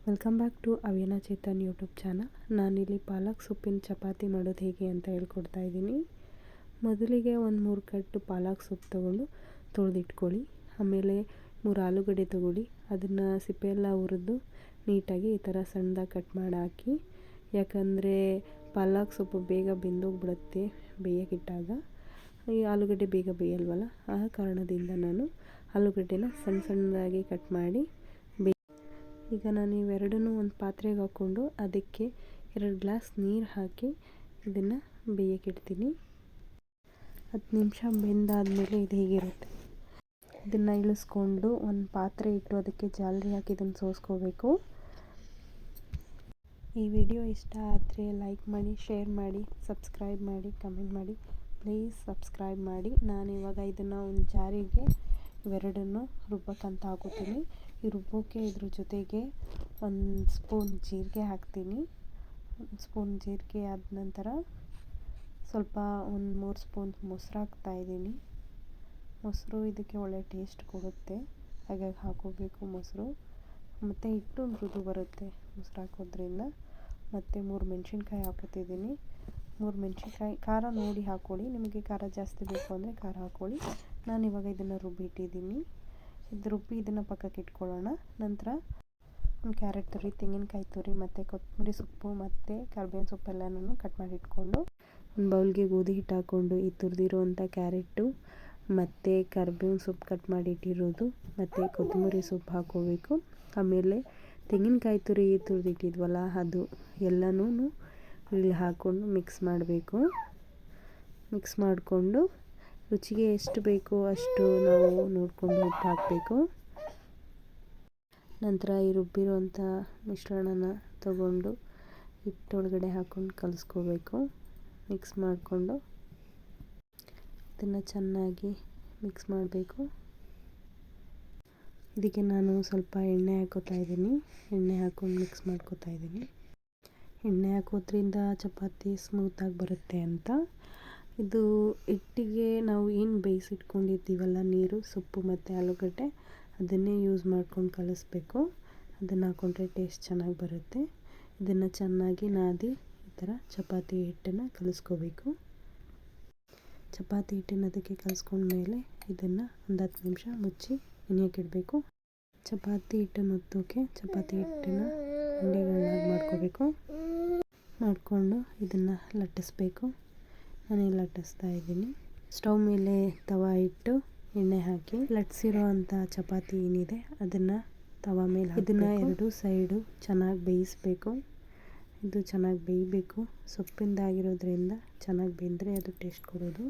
Welcome back to ಅವಿಯನ Chetan YouTube channel. ನಾನಿಲ್ಲಿ ಪಾಲಕ್ ಸೊಪ್ಪಿನ ಚಪಾತಿ ಮಾಡೋದು ಹೇಗೆ ಅಂತ ಹೇಳ್ಕೊಡ್ತಾ ಇದ್ದೀನಿ. ಮೊದಲಿಗೆ ಒಂದು 3 ಕಟ್ಟು ಪಾಲಕ್ ಸೊಪ್ಪು ತೊಗೊಂಡು ತೊಳೆದಿಟ್ಕೊಳ್ಳಿ. ಆಮೇಲೆ 3 ಆಲೂಗಡ್ಡೆ ತೊಗೊಳ್ಳಿ. ಅದನ್ನು ಸಿಪ್ಪೆಯೆಲ್ಲ ಹುರಿದು ನೀಟಾಗಿ ಈ ಥರ ಸಣ್ಣದಾಗಿ ಕಟ್ ಮಾಡಿ ಹಾಕಿ. ಯಾಕಂದರೆ ಪಾಲಕ್ ಸೊಪ್ಪು ಬೇಗ ಬೆಂದೋಗ್ಬಿಡುತ್ತೆ ಬೇಯಕ್ಕಿಟ್ಟಾಗ. ಈ ಆಲೂಗಡ್ಡೆ ಬೇಗ ಬೇಯಲ್ವಲ್ಲ, ಆ ಕಾರಣದಿಂದ ನಾನು ಆಲೂಗಡ್ಡೆನ ಸಣ್ಣದಾಗಿ ಕಟ್ ಮಾಡಿ ಈಗ ನಾನು ಇವೆರಡನ್ನೂ ಒಂದು ಪಾತ್ರೆಗೆ ಹಾಕ್ಕೊಂಡು ಅದಕ್ಕೆ 2 ಗ್ಲಾಸ್ ನೀರು ಹಾಕಿ ಇದನ್ನು ಬೇಯಕ್ಕಿಡ್ತೀನಿ. 10 ನಿಮಿಷ ಬೆಂದಾದಮೇಲೆ ಇದು ಹೀಗಿರುತ್ತೆ. ಇದನ್ನು ಇಳಿಸ್ಕೊಂಡು ಒಂದು ಪಾತ್ರೆ ಇಟ್ಟು ಅದಕ್ಕೆ ಜಾಲರಿ ಹಾಕಿ ಇದನ್ನು ಸೋಸ್ಕೋಬೇಕು. ಈ ವಿಡಿಯೋ ಇಷ್ಟ ಆದರೆ ಲೈಕ್ ಮಾಡಿ, ಶೇರ್ ಮಾಡಿ, ಸಬ್ಸ್ಕ್ರೈಬ್ ಮಾಡಿ, ಕಮೆಂಟ್ ಮಾಡಿ. ಪ್ಲೀಸ್ ಸಬ್ಸ್ಕ್ರೈಬ್ ಮಾಡಿ. ನಾನಿವಾಗ ಇದನ್ನು ಒಂದು ಜಾರಿಗೆ ಇವೆರಡನ್ನು ರುಬ್ಬಕ್ಕಂತ ಹಾಕೋತೀನಿ. ಈ ರುಬ್ಬೋಕ್ಕೆ ಇದ್ರ ಜೊತೆಗೆ 1 ಸ್ಪೂನ್ ಜೀರಿಗೆ ಹಾಕ್ತೀನಿ. 1 ಸ್ಪೂನ್ ಜೀರಿಗೆ ಆದ ನಂತರ ಸ್ವಲ್ಪ 3 ಸ್ಪೂನ್ ಮೊಸರು ಹಾಕ್ತಾಯಿದ್ದೀನಿ. ಮೊಸರು ಇದಕ್ಕೆ ಒಳ್ಳೆ ಟೇಸ್ಟ್ ಕೊಡುತ್ತೆ, ಹಾಗಾಗಿ ಹಾಕೋಬೇಕು ಮೊಸರು. ಮತ್ತು ಹಿಟ್ಟು ಮೃದು ಬರುತ್ತೆ ಮೊಸರು ಹಾಕೋದ್ರಿಂದ. ಮತ್ತು 3 ಮೆಣಸಿನ್ಕಾಯಿ ಹಾಕೋತಿದ್ದೀನಿ. 3 ಮೆಣಸಿನ್ಕಾಯಿ ಖಾರ ನೋಡಿ ಹಾಕ್ಕೊಳ್ಳಿ. ನಿಮಗೆ ಖಾರ ಜಾಸ್ತಿ ಬೇಕು ಅಂದರೆ ಖಾರ ಹಾಕ್ಕೊಳ್ಳಿ. ನಾನಿವಾಗ ಇದನ್ನು ರುಬ್ಬಿಟ್ಟಿದ್ದೀನಿ. ಇದನ್ನು ಪಕ್ಕಕ್ಕೆ ಇಟ್ಕೊಳ್ಳೋಣ. ನಂತರ ಒಂದು ಕ್ಯಾರೆಟ್ ತುರಿ, ತೆಂಗಿನಕಾಯಿ ತುರಿ ಮತ್ತು ಕೊತ್ತಂಬರಿ ಸೊಪ್ಪು ಮತ್ತು ಕರಿಬೇವಿನ ಸೊಪ್ಪೆಲ್ಲನೂ ಕಟ್ ಮಾಡಿ ಇಟ್ಕೊಂಡು ಒಂದು ಬೌಲ್ಗೆ ಗೋಧಿ ಹಿಟ್ಟು ಹಾಕ್ಕೊಂಡು ಈ ತುರಿದಿರುವಂಥ ಕ್ಯಾರೆಟು ಮತ್ತು ಕರಿಬೇವಿನ ಸೊಪ್ಪು ಕಟ್ ಮಾಡಿ ಇಟ್ಟಿರೋದು ಮತ್ತು ಕೊತ್ತಂಬರಿ ಸೊಪ್ಪು ಹಾಕ್ಕೋಬೇಕು. ಆಮೇಲೆ ತೆಂಗಿನಕಾಯಿ ತುರಿ ತುರಿದಿಟ್ಟಿದ್ವಲ್ಲ ಅದು ಎಲ್ಲನೂ ಇಲ್ಲಿ ಹಾಕ್ಕೊಂಡು ಮಿಕ್ಸ್ ಮಾಡಬೇಕು. ಮಿಕ್ಸ್ ಮಾಡಿಕೊಂಡು ರುಚಿಗೆ ಎಷ್ಟು ಬೇಕೋ ಅಷ್ಟು ನಾವು ನೋಡಿಕೊಂಡು ಉಪ್ಪು ಹಾಕಬೇಕು. ನಂತರ ಈ ರುಬ್ಬಿರೋಂಥ ಮಿಶ್ರಣನ ತಗೊಂಡು ಹಿಟ್ಟೊಳಗಡೆ ಹಾಕ್ಕೊಂಡು ಕಲಿಸ್ಕೋಬೇಕು. ಮಿಕ್ಸ್ ಮಾಡಿಕೊಂಡು ಇದನ್ನು ಚೆನ್ನಾಗಿ ಮಿಕ್ಸ್ ಮಾಡಬೇಕು. ಇದಕ್ಕೆ ನಾನು ಸ್ವಲ್ಪ ಎಣ್ಣೆ ಹಾಕೋತಾ ಇದ್ದೀನಿ. ಎಣ್ಣೆ ಹಾಕ್ಕೊಂಡು ಮಿಕ್ಸ್ ಮಾಡ್ಕೋತಾ ಇದ್ದೀನಿ. ಎಣ್ಣೆ ಹಾಕೋದ್ರಿಂದ ಚಪಾತಿ ಸ್ಮೂತಾಗಿ ಬರುತ್ತೆ ಅಂತ. ಇದು ಹಿಟ್ಟಿಗೆ ನಾವು ಏನು ಬೇಯಿಸಿಟ್ಕೊಂಡಿರ್ತೀವಲ್ಲ ನೀರು, ಸೊಪ್ಪು ಮತ್ತು ಆಲೂಗಡ್ಡೆ, ಅದನ್ನೇ ಯೂಸ್ ಮಾಡ್ಕೊಂಡು ಕಲಿಸ್ಬೇಕು. ಅದನ್ನು ಹಾಕ್ಕೊಂಡ್ರೆ ಟೇಸ್ಟ್ ಚೆನ್ನಾಗಿ ಬರುತ್ತೆ. ಇದನ್ನು ಚೆನ್ನಾಗಿ ನಾದಿ ಈ ಥರ ಚಪಾತಿ ಹಿಟ್ಟನ್ನು ಕಲಿಸ್ಕೋಬೇಕು. ಚಪಾತಿ ಹಿಟ್ಟನ್ನು ಅದಕ್ಕೆ ಕಲಿಸ್ಕೊಂಡ್ಮೇಲೆ ಇದನ್ನು ಒಂದು 10 ನಿಮಿಷ ಮುಚ್ಚಿ ನೆನೆಯೋಕ್ಕಿಡಬೇಕು. ಚಪಾತಿ ಹಿಟ್ಟನ್ನು ಒತ್ತೋಕೆ ಚಪಾತಿ ಹಿಟ್ಟನ್ನು ಉಂಡೆಗಳನ್ನಾಗಿ ಮಾಡ್ಕೋಬೇಕು. ಮಾಡಿಕೊಂಡು ಇದನ್ನು ಲಟ್ಟಿಸ್ಬೇಕು. ನಾನೇ ಲಟ್ಟಿಸ್ತಾ ಇದ್ದೀನಿ. ಸ್ಟವ್ ಮೇಲೆ ತವಾ ಇಟ್ಟು ಎಣ್ಣೆ ಹಾಕಿ ಲಟ್ಟಿಸಿರೋ ಅಂಥ ಚಪಾತಿ ಏನಿದೆ ಅದನ್ನು ತವಾ ಮೇಲೆ ಇದನ್ನು 2 ಸೈಡು ಚೆನ್ನಾಗಿ ಬೇಯಿಸಬೇಕು. ಇದು ಚೆನ್ನಾಗಿ ಬೇಯಬೇಕು. ಸೊಪ್ಪಿಂದಾಗಿರೋದ್ರಿಂದ ಚೆನ್ನಾಗಿ ಬೆಂದರೆ ಅದು ಟೇಸ್ಟ್ ಕೊಡೋದು.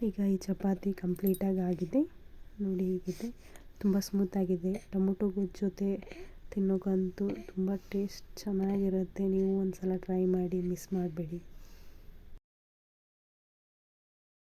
ಈಗ ಈ ಚಪಾತಿ ಕಂಪ್ಲೀಟಾಗಿ ಆಗಿದೆ ನೋಡಿ, ಹೀಗಿದೆ. ತುಂಬ ಸ್ಮೂತಾಗಿದೆ. ಟೊಮೊಟೊ ಗೊಜ್ಜು ಜೊತೆ ತಿನ್ನೋಕ್ಕಂತೂ ತುಂಬ ಟೇಸ್ಟ್ ಚೆನ್ನಾಗಿರುತ್ತೆ. ನೀವು ಒಂದು ಸಲ ಟ್ರೈ ಮಾಡಿ, ಮಿಸ್ ಮಾಡಬೇಡಿ.